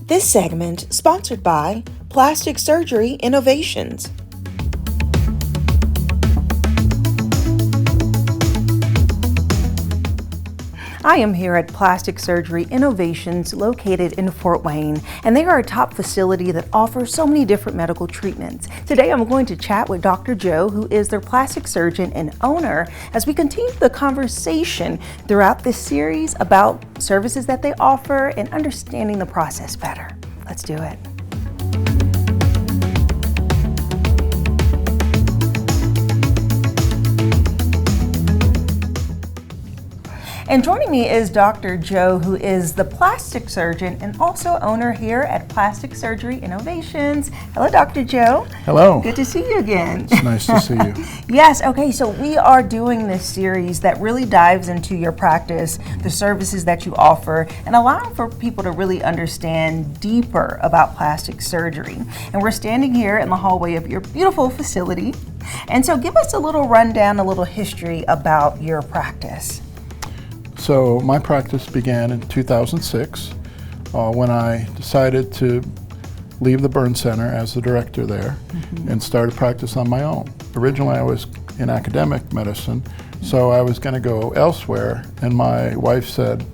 This segment sponsored by Plastic Surgery Innovations. I am here at Plastic Surgery Innovations located in Fort Wayne, and they are a top facility that offers so many different medical treatments. Today I'm going to chat with Dr. Joe, who is their plastic surgeon and owner, as we continue the conversation throughout this series about services that they offer and understanding the process better. Let's do it. And joining me is Dr. Joe, who is the plastic surgeon and also owner here at Plastic Surgery Innovations. Hello, Dr. Joe. Hello. Good to see you again. It's nice to see you. Yes, okay, so we are doing this series that really dives into your practice, the services that you offer, and allowing for people to really understand deeper about plastic surgery. And we're standing here in the hallway of your beautiful facility. And so give us a little rundown, a little history about your practice. So my practice began in 2006 when I decided to leave the burn center as the director there and start a practice on my own. Originally I was in academic medicine, so I was going to go elsewhere, and my wife said,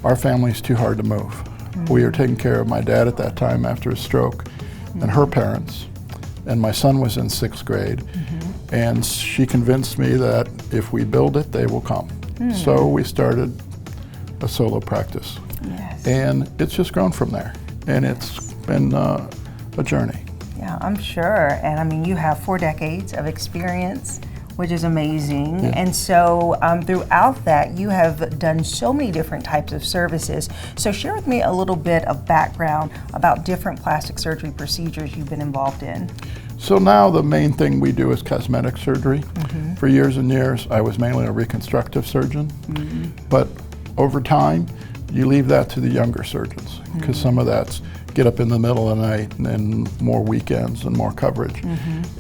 our family's too hard to move. We were taking care of my dad at that time after a stroke and her parents, and my son was in 6th grade, and she convinced me that if we build it, they will come. So we started a solo practice, and it's just grown from there, and it's been a journey. Yeah, I'm sure, and I mean, you have 4 decades of experience, which is amazing, and so throughout that, you have done so many different types of services. So share with me a little bit of background about different plastic surgery procedures you've been involved in. So now the main thing we do is cosmetic surgery. For years and years, I was mainly a reconstructive surgeon, but over time, you leave that to the younger surgeons, because some of that's get up in the middle of the night and more weekends and more coverage.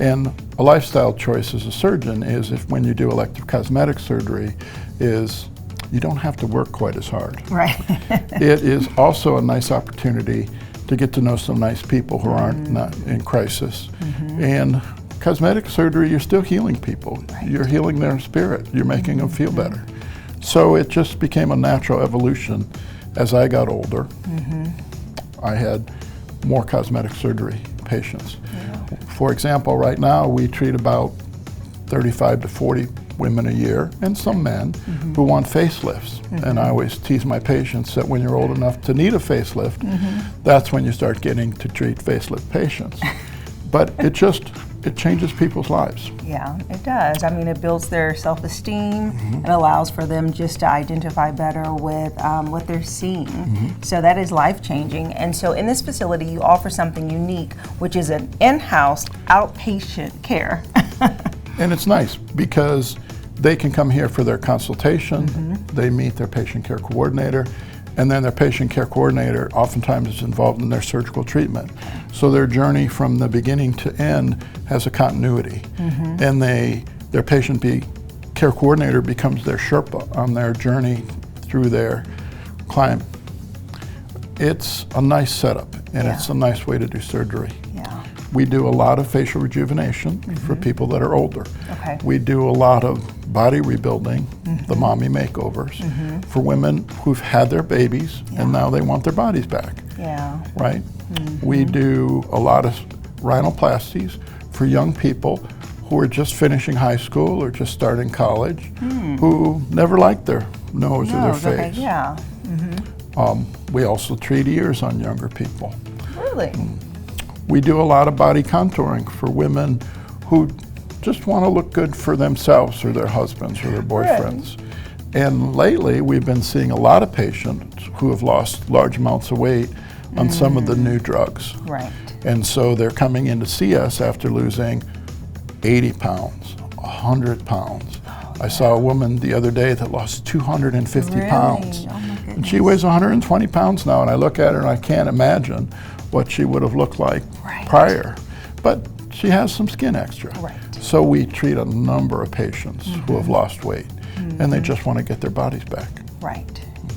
And a lifestyle choice as a surgeon is, if when you do elective cosmetic surgery, is you don't have to work quite as hard. Right. It is also a nice opportunity to get to know some nice people who aren't not in crisis. And cosmetic surgery, you're still healing people. You're healing their spirit. You're making them feel better. So it just became a natural evolution. As I got older, I had more cosmetic surgery patients. For example, right now we treat about 35 to 40 women a year, and some men who want facelifts. And I always tease my patients that when you're old enough to need a facelift, that's when you start getting to treat facelift patients. But it changes people's lives. Yeah, it does. I mean, it builds their self-esteem. It allows for them just to identify better with what they're seeing. So that is life-changing. And so in this facility, you offer something unique, which is an in-house outpatient care. And it's nice because they can come here for their consultation, they meet their patient care coordinator, and then their patient care coordinator oftentimes is involved in their surgical treatment. So their journey from the beginning to end has a continuity. And their patient care coordinator becomes their Sherpa on their journey through their client. It's a nice setup, and it's a nice way to do surgery. We do a lot of facial rejuvenation for people that are older. We do a lot of body rebuilding, the Mommy Makeovers, for women who've had their babies and now they want their bodies back. Right? We do a lot of rhinoplasties for young people who are just finishing high school or just starting college, who never liked their nose or their face. We also treat ears on younger people. Really? We do a lot of body contouring for women who just want to look good for themselves or their husbands or their boyfriends. And lately, we've been seeing a lot of patients who have lost large amounts of weight on some of the new drugs. And so they're coming in to see us after losing 80 pounds, 100 pounds. I saw a woman the other day that lost 250 pounds. And she weighs 120 pounds now, and I look at her and I can't imagine what she would have looked like prior. But she has some skin extra. So we treat a number of patients who have lost weight, and they just want to get their bodies back.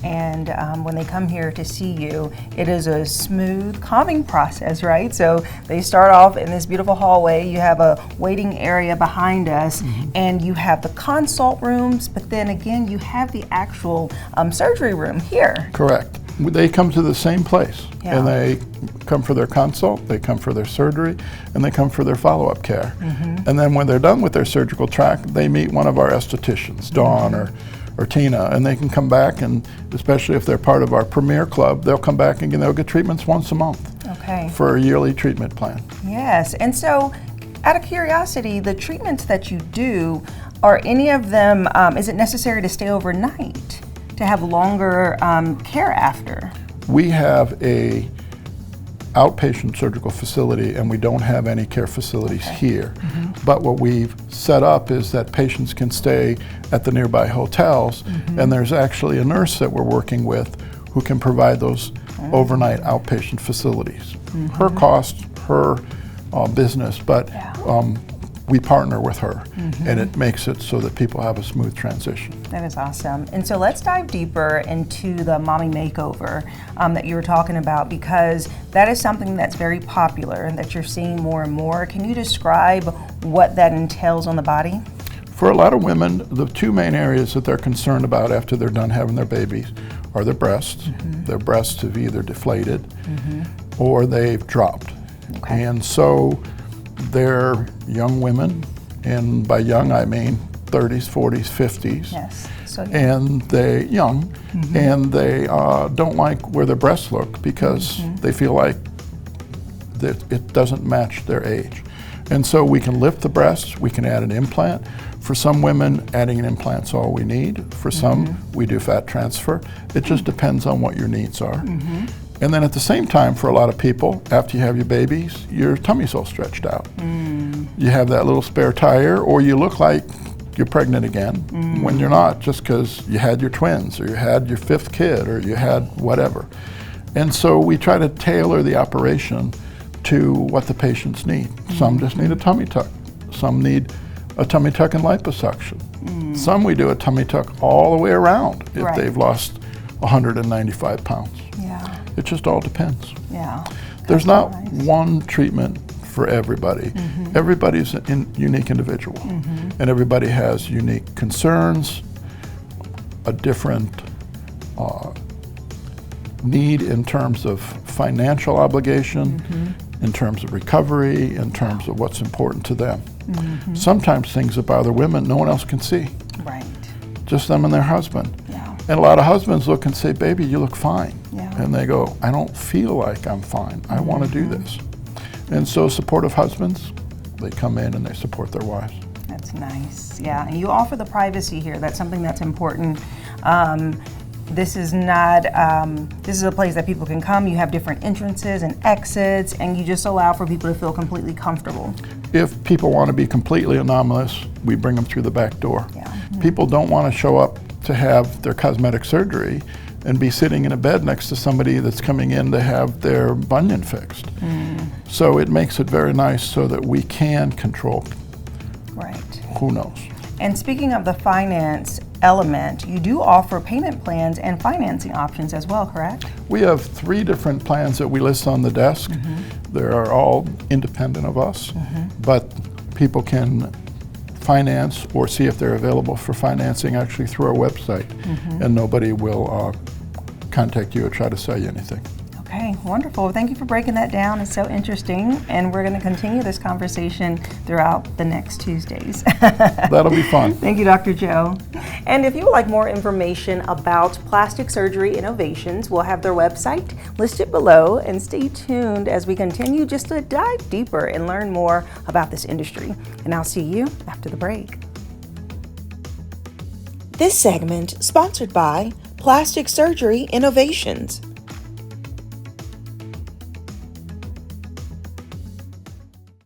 And when they come here to see you, it is a smooth, calming process, right? So they start off in this beautiful hallway. You have a waiting area behind us, and you have the consult rooms, but then again, you have the actual surgery room here. Correct. They come to the same place, Yeah. and they come for their consult, they come for their surgery, and they come for their follow-up care. And then when they're done with their surgical track, they meet one of our estheticians, Dawn or Tina, and they can come back, and especially if they're part of our Premier Club, they'll come back and they'll get treatments once a month for a yearly treatment plan. Yes, and so out of curiosity, the treatments that you do, are any of them, is it necessary to stay overnight to have longer care after? We have a outpatient surgical facility, and we don't have any care facilities here. But what we've set up is that patients can stay at the nearby hotels, and there's actually a nurse that we're working with who can provide those overnight outpatient facilities. Her cost, her business, but we partner with her, and it makes it so that people have a smooth transition. That is awesome. And so let's dive deeper into the Mommy Makeover that you were talking about, because that is something that's very popular and that you're seeing more and more. Can you describe what that entails on the body? For a lot of women, the two main areas that they're concerned about after they're done having their babies are their breasts. Their breasts have either deflated or they've dropped. And so they're young women, and by young I mean 30s, 40s, 50s. Yes. So and they're young, and they don't like where their breasts look because they feel like that it doesn't match their age. And so we can lift the breasts, we can add an implant. For some women, adding an implant's all we need. For some, we do fat transfer. It just depends on what your needs are. And then at the same time, for a lot of people, after you have your babies, your tummy's all stretched out. You have that little spare tire, or you look like you're pregnant again when you're not, just because you had your twins, or you had your fifth kid, or you had whatever. And so we try to tailor the operation to what the patients need. Some just need a tummy tuck. Some need a tummy tuck and liposuction. Some we do a tummy tuck all the way around if they've lost 195 pounds. Yeah. It just all depends. Yeah. There's not one treatment for everybody. Everybody's a unique individual, and everybody has unique concerns, a different need in terms of financial obligation, in terms of recovery, in terms of what's important to them. Sometimes things that bother women, no one else can see. Right. Just them and their husband. Yeah. And a lot of husbands look and say, baby, you look fine. Yeah. And they go, I don't feel like I'm fine. I want to do this. And so supportive husbands, they come in and they support their wives. That's nice. Yeah, and you offer the privacy here. That's something that's important. This is not, this is a place that people can come. You have different entrances and exits, and you just allow for people to feel completely comfortable. If people want to be completely anomalous, we bring them through the back door. Yeah. People don't want to show up to have their cosmetic surgery and be sitting in a bed next to somebody that's coming in to have their bunion fixed. So it makes it very nice so that we can control. Right. Who knows? And speaking of the finance element, you do offer payment plans and financing options as well, correct? We have 3 different plans that we list on the desk. They are all independent of us, but people can finance or see if they're available for financing actually through our website, and nobody will contact you or try to sell you anything. Okay, wonderful. Thank you for breaking that down. It's so interesting, and we're going to continue this conversation throughout the next Tuesdays. That'll be fun. Thank you, Dr. Joe. And if you would like more information about plastic surgery innovations, we'll have their website listed below, and stay tuned as we continue just to dive deeper and learn more about this industry. And I'll see you after the break. This segment sponsored by Plastic Surgery Innovations.